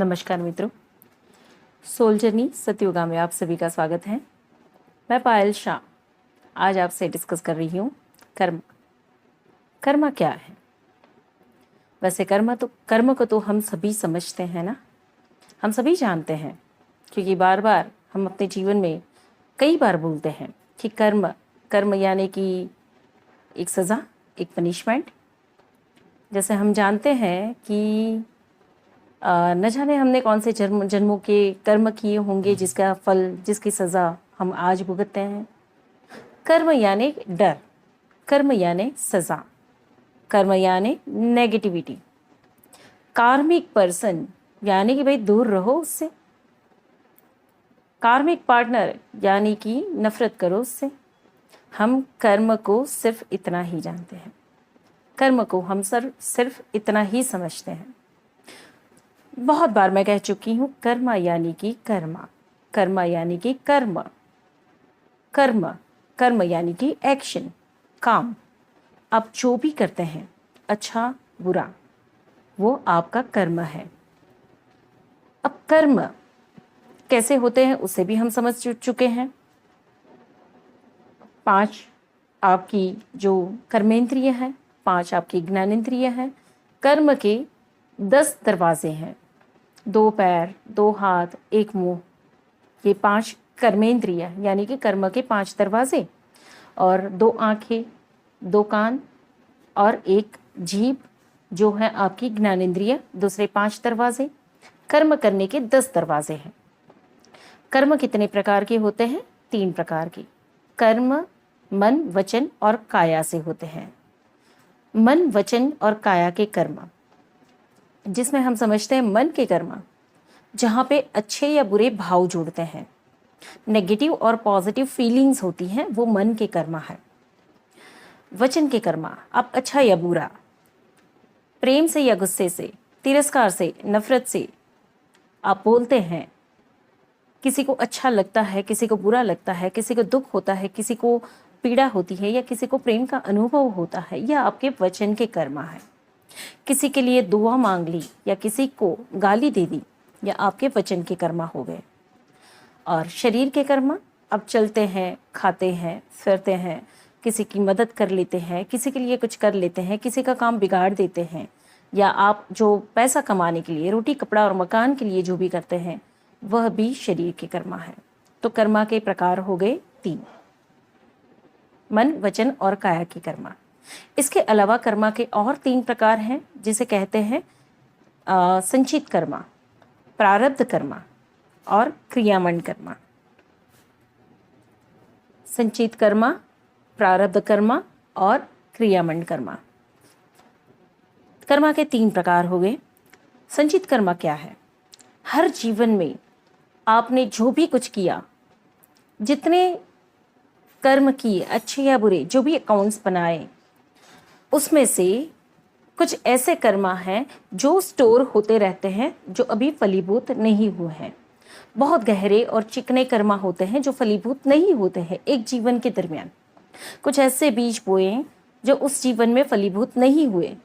नमस्कार मित्रों, soul journey सतयुगा में आप सभी का स्वागत है। मैं पायल शाह आज आपसे डिस्कस कर रही हूँ कर्म। कर्म क्या है? वैसे कर्म को तो हम सभी समझते हैं ना, हम सभी जानते हैं, क्योंकि बार बार हम अपने जीवन में कई बार बोलते हैं कि कर्म कर्म यानी कि एक सज़ा, एक पनिशमेंट। जैसे हम जानते हैं कि न जाने हमने कौन से जन्मों के कर्म किए होंगे जिसका फल, जिसकी सज़ा हम आज भुगतते हैं। कर्म यानी डर, कर्म यानी सज़ा, कर्म यानी नेगेटिविटी। कार्मिक पर्सन यानी कि भाई दूर रहो उससे। कार्मिक पार्टनर यानी कि नफरत करो उससे। हम कर्म को सिर्फ इतना ही जानते हैं, कर्म को हम सिर्फ इतना ही समझते हैं। बहुत बार मैं कह चुकी हूँ, कर्म यानी कि कर्मा, कर्म यानी कि कर्म, कर्म कर्म यानी कि एक्शन, काम। आप जो भी करते हैं, अच्छा बुरा, वो आपका कर्म है। अब कर्म कैसे होते हैं उसे भी हम समझ चुके हैं। 5 आपकी जो कर्मेंद्रिय है, 5 आपकी ज्ञानेंद्रिय है। कर्म के 10 दरवाजे हैं, 2 पैर, 2 हाथ, 1 मुंह, ये 5 कर्मेंद्रिय यानी कि कर्म के 5 दरवाजे, और 2 आंखें, 2 कान और 1 जीभ जो है आपकी ज्ञानेंद्रिय। दूसरे 5 दरवाजे कर्म करने के 10 दरवाजे हैं। कर्म कितने प्रकार के होते हैं? 3 प्रकार के। कर्म मन, वचन और काया से होते हैं। मन, वचन और काया के कर्म, जिसमें हम समझते हैं मन के कर्म, जहाँ पे अच्छे या बुरे भाव जुड़ते हैं, नेगेटिव और पॉजिटिव फीलिंग्स होती हैं, वो मन के कर्म है। वचन के कर्म, आप अच्छा या बुरा, प्रेम से या गुस्से से, तिरस्कार से, नफरत से आप बोलते हैं। किसी को अच्छा लगता है, किसी को बुरा लगता है, किसी को दुख होता है, किसी को पीड़ा होती है, या किसी को प्रेम का अनुभव होता है, यह आपके वचन के कर्म है। किसी के लिए दुआ मांग ली या किसी को गाली दे दी, या आपके वचन के कर्म हो गए। और शरीर के कर्म, अब चलते हैं, खाते हैं, फिरते हैं, किसी की मदद कर लेते हैं, किसी के लिए कुछ कर लेते हैं, किसी का काम बिगाड़ देते हैं, या आप जो पैसा कमाने के लिए, रोटी कपड़ा और मकान के लिए जो भी करते हैं, वह भी शरीर के कर्म है। तो कर्म के प्रकार हो गए 3, मन, वचन और काया के कर्म। इसके अलावा कर्म के और 3 प्रकार हैं, जिसे कहते हैं संचित कर्म, प्रारब्ध कर्म और क्रियामंड कर्म। संचित कर्म, प्रारब्ध कर्म और क्रियामंड कर्म। कर्म के 3 प्रकार हो गए। संचित कर्म क्या है? हर जीवन में आपने जो भी कुछ किया, जितने कर्म किए, अच्छे या बुरे, जो भी अकाउंट्स बनाए, उसमें से कुछ ऐसे कर्म हैं जो स्टोर होते रहते हैं, जो अभी फलीभूत नहीं हुए हैं। बहुत गहरे और चिकने कर्म होते हैं जो फलीभूत नहीं होते हैं एक जीवन के दरमियान। कुछ ऐसे बीज बोए जो उस जीवन में फलीभूत नहीं हुए,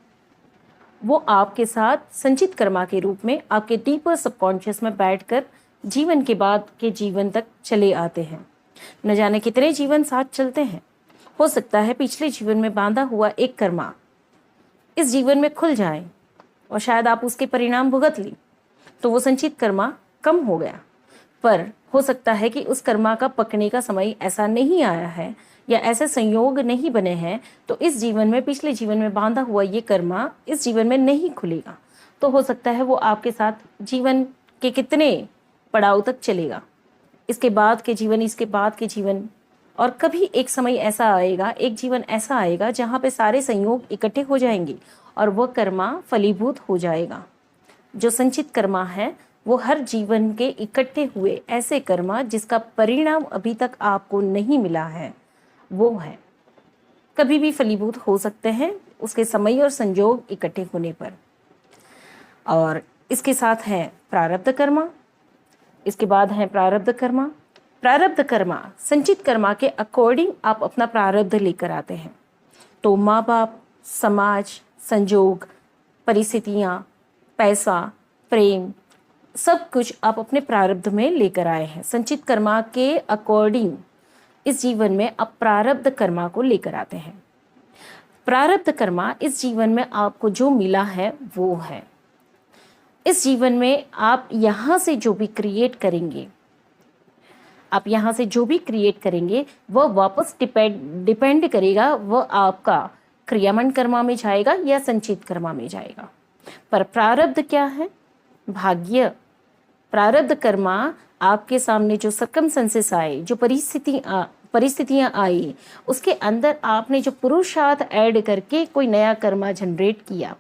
वो आपके साथ संचित कर्मा के रूप में आपके डीपर सबकॉन्शियस में बैठकर जीवन के बाद के जीवन तक चले आते हैं। न जाने कितने जीवन साथ चलते हैं। हो सकता है पिछले जीवन में बांधा हुआ एक कर्मा इस जीवन में खुल जाए और शायद आप उसके परिणाम भुगत ली, तो वो संचित कर्मा कम हो गया। पर हो सकता है कि उस कर्मा का पकने का समय ऐसा नहीं आया है, या ऐसे संयोग नहीं बने हैं, तो इस जीवन में, पिछले जीवन में बांधा हुआ ये कर्मा इस जीवन में नहीं खुलेगा। तो हो सकता है वो आपके साथ जीवन के कितने पड़ाव तक चलेगा, इसके बाद के जीवन, इसके बाद के जीवन। और कभी एक समय ऐसा आएगा, एक जीवन ऐसा आएगा जहाँ पे सारे संयोग इकट्ठे हो जाएंगे और वह कर्मा फलीभूत हो जाएगा। जो संचित कर्मा है वो हर जीवन के इकट्ठे हुए ऐसे कर्मा जिसका परिणाम अभी तक आपको नहीं मिला है, वो है। कभी भी फलीभूत हो सकते हैं उसके समय और संयोग इकट्ठे होने पर। और इसके साथ है प्रारब्ध कर्मा, इसके बाद है प्रारब्ध कर्मा। प्रारब्ध कर्मा, संचित कर्मा के अकॉर्डिंग आप अपना प्रारब्ध लेकर आते हैं। तो माँ बाप, समाज, संजोग, परिस्थितियाँ, पैसा, प्रेम, सब कुछ आप अपने प्रारब्ध में लेकर आए हैं। संचित कर्मा के अकॉर्डिंग इस जीवन में आप प्रारब्ध कर्मा को लेकर आते हैं। प्रारब्ध कर्मा इस जीवन में आपको जो मिला है वो है। इस जीवन में आप यहाँ से जो भी क्रिएट करेंगे, आप यहाँ से जो भी क्रिएट करेंगे वह वापस डिपेंड करेगा, वह आपका क्रियामन कर्मा में जाएगा या संचित कर्मा में जाएगा। पर प्रारब्ध क्या है? भाग्य। प्रारब्ध कर्मा आपके सामने जो सर्कमस्टेंसेस आए, जो परिस्थितियां आई, उसके अंदर आपने जो पुरुषार्थ ऐड करके कोई नया कर्मा जनरेट किया,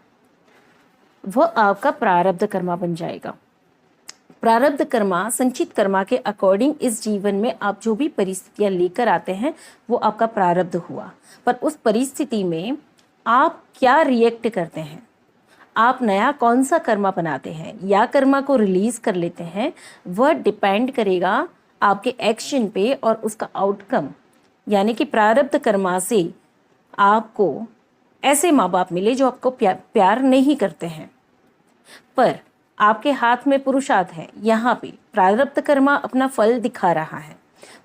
वह आपका प्रारब्ध कर्मा बन जाएगा। प्रारब्ध कर्मा संचित कर्मा के अकॉर्डिंग इस जीवन में आप जो भी परिस्थितियां लेकर आते हैं वो आपका प्रारब्ध हुआ। पर उस परिस्थिति में आप क्या रिएक्ट करते हैं, आप नया कौन सा कर्मा बनाते हैं या कर्मा को रिलीज कर लेते हैं, वह डिपेंड करेगा आपके एक्शन पे और उसका आउटकम। यानी कि प्रारब्ध कर्मा से आपको ऐसे माँ बाप मिले जो आपको प्यार नहीं करते हैं, पर आपके हाथ में पुरुषार्थ है। यहाँ पे प्रारब्ध कर्मा अपना फल दिखा रहा है,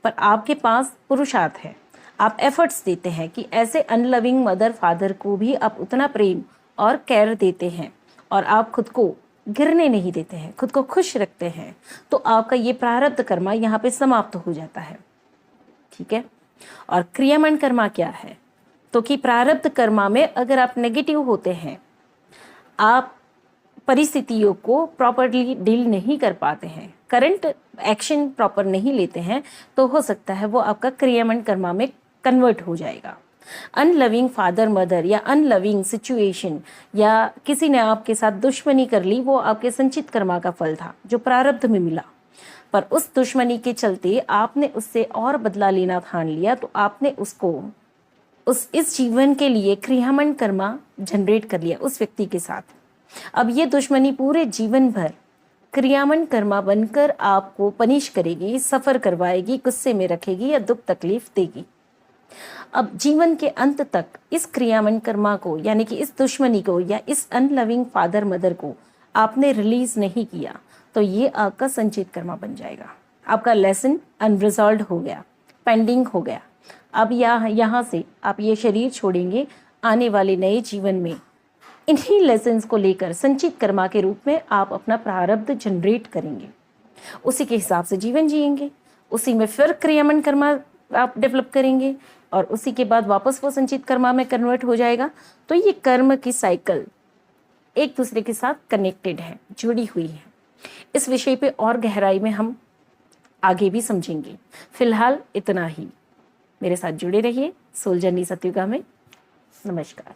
पर आपके पास पुरुषार्थ है। आप एफर्ट्स देते हैं कि ऐसे अनलविंग मदर फादर को भी आप उतना प्रेम और केयर देते हैं और आप खुद को गिरने नहीं देते हैं, खुद को खुश रखते हैं, तो आपका ये प्रारब्ध कर्मा यहाँ पे समाप्त हो जाता है। ठीक है। और क्रियामन कर्मा क्या है? तो कि प्रारब्ध कर्मा में अगर आप नेगेटिव होते हैं, आप परिस्थितियों को प्रॉपरली डील नहीं कर पाते हैं, करंट एक्शन प्रॉपर नहीं लेते हैं, तो हो सकता है वो आपका क्रियामन कर्मा में कन्वर्ट हो जाएगा। अनलविंग फादर मदर या अनलविंग सिचुएशन या किसी ने आपके साथ दुश्मनी कर ली, वो आपके संचित कर्मा का फल था जो प्रारब्ध में मिला। पर उस दुश्मनी के चलते आपने उससे और बदला लेना ठान लिया, तो आपने उसको इस जीवन के लिए क्रियामन कर्मा जनरेट कर लिया उस व्यक्ति के साथ। अब ये दुश्मनी पूरे जीवन भर क्रियामन कर्मा बनकर आपको पनिश करेगी, सफर करवाएगी, गुस्से में रखेगी या दुख तकलीफ देगी। अब जीवन के अंत तक इस क्रियामन कर्मा को, यानी कि इस दुश्मनी को या इस अनलविंग फादर मदर को आपने रिलीज नहीं किया, तो ये आपका संचित कर्मा बन जाएगा। आपका लेसन अनरिजॉल्व हो गया, पेंडिंग हो गया। अब यहाँ से आप ये शरीर छोड़ेंगे, आने वाले नए जीवन में इन्हीं लेसन्स को लेकर संचित कर्मा के रूप में आप अपना प्रारब्ध जनरेट करेंगे, उसी के हिसाब से जीवन जिएंगे, उसी में फिर क्रियामन कर्मा आप डेवलप करेंगे और उसी के बाद वापस वो संचित कर्मा में कन्वर्ट हो जाएगा। तो ये कर्म की साइकिल एक दूसरे के साथ कनेक्टेड है, जुड़ी हुई है। इस विषय पे और गहराई में हम आगे भी समझेंगे। फिलहाल इतना ही। मेरे साथ जुड़े रहिए सोल जर्नी सत्युगा में। नमस्कार।